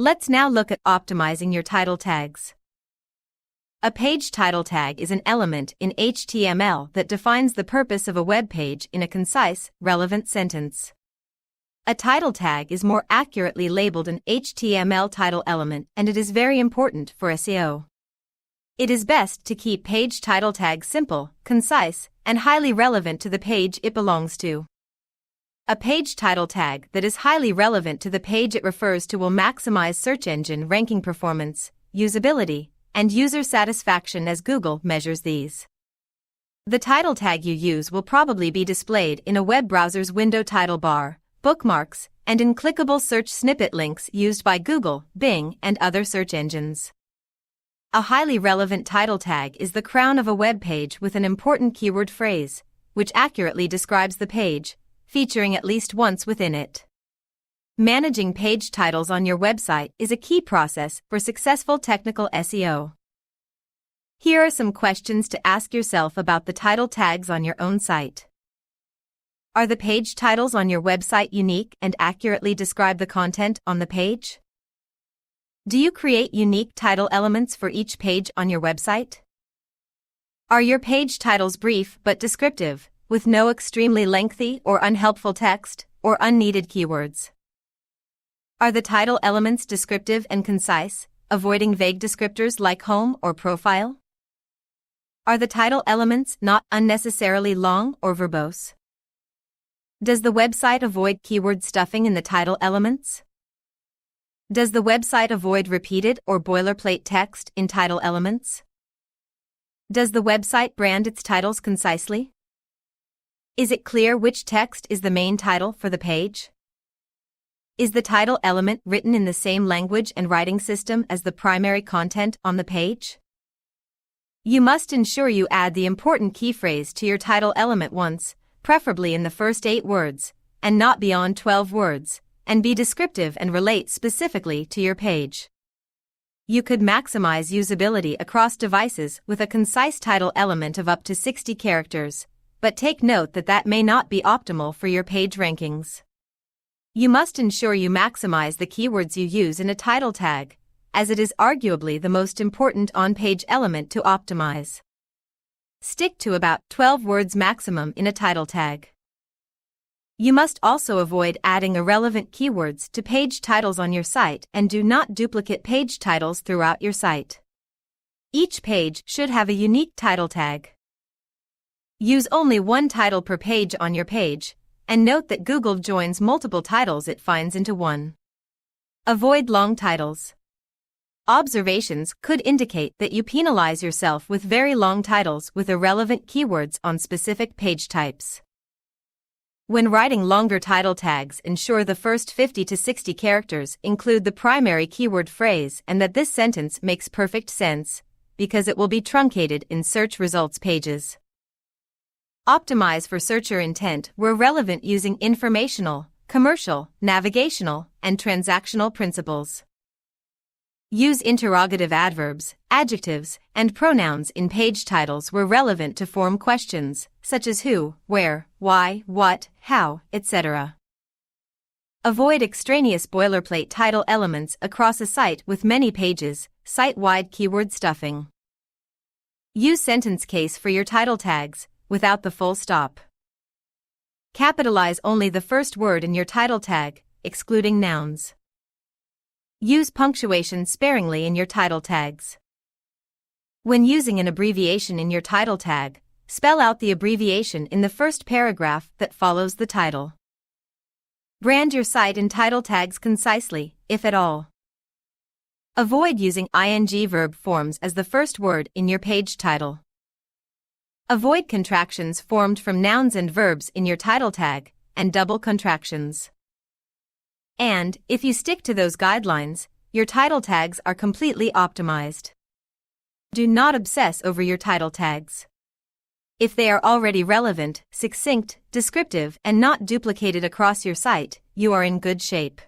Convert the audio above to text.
Let's now look at optimizing your title tags. A page title tag is an element in HTML that defines the purpose of a web page in a concise, relevant sentence. A title tag is more accurately labeled an HTML title element, and it is very important for SEO. It is best to keep page title tags simple, concise, and highly relevant to the page it belongs to. A page title tag that is highly relevant to the page it refers to will maximize search engine ranking performance, usability, and user satisfaction as Google measures these. The title tag you use will probably be displayed in a web browser's window title bar, bookmarks, and in clickable search snippet links used by Google, Bing, and other search engines. A highly relevant title tag is the crown of a web page with an important keyword phrase, which accurately describes the page, featuring at least once within it. Managing page titles on your website is a key process for successful technical SEO. Here are some questions to ask yourself about the title tags on your own site. Are the page titles on your website unique and accurately describe the content on the page? Do you create unique title elements for each page on your website? Are your page titles brief but descriptive, with no extremely lengthy or unhelpful text or unneeded keywords? Are the title elements descriptive and concise, avoiding vague descriptors like home or profile? Are the title elements not unnecessarily long or verbose? Does the website avoid keyword stuffing in the title elements? Does the website avoid repeated or boilerplate text in title elements? Does the website brand its titles concisely? Is it clear which text is the main title for the page? Is the title element written in the same language and writing system as the primary content on the page? You must ensure you add the important key phrase to your title element once, preferably in the first 8 words, and not beyond 12 words, and be descriptive and relate specifically to your page. You could maximize usability across devices with a concise title element of up to 60 characters, but take note that that may not be optimal for your page rankings. You must ensure you maximize the keywords you use in a title tag, as it is arguably the most important on-page element to optimize. Stick to about 12 words maximum in a title tag. You must also avoid adding irrelevant keywords to page titles on your site and do not duplicate page titles throughout your site. Each page should have a unique title tag. Use only one title per page on your page, and note that Google joins multiple titles it finds into one. Avoid long titles. Observations could indicate that you penalize yourself with very long titles with irrelevant keywords on specific page types. When writing longer title tags, ensure the first 50 to 60 characters include the primary keyword phrase and that this sentence makes perfect sense, because it will be truncated in search results pages. Optimize for searcher intent where relevant using informational, commercial, navigational, and transactional principles. Use interrogative adverbs, adjectives, and pronouns in page titles where relevant to form questions, such as who, where, why, what, how, etc. Avoid extraneous boilerplate title elements across a site with many pages, site-wide keyword stuffing. Use sentence case for your title tags, without the full stop. Capitalize only the first word in your title tag, excluding nouns. Use punctuation sparingly in your title tags. When using an abbreviation in your title tag, spell out the abbreviation in the first paragraph that follows the title. Brand your site in title tags concisely, if at all. Avoid using ing verb forms as the first word in your page title. Avoid contractions formed from nouns and verbs in your title tag, and double contractions. And, if you stick to those guidelines, your title tags are completely optimized. Do not obsess over your title tags. If they are already relevant, succinct, descriptive, and not duplicated across your site, you are in good shape.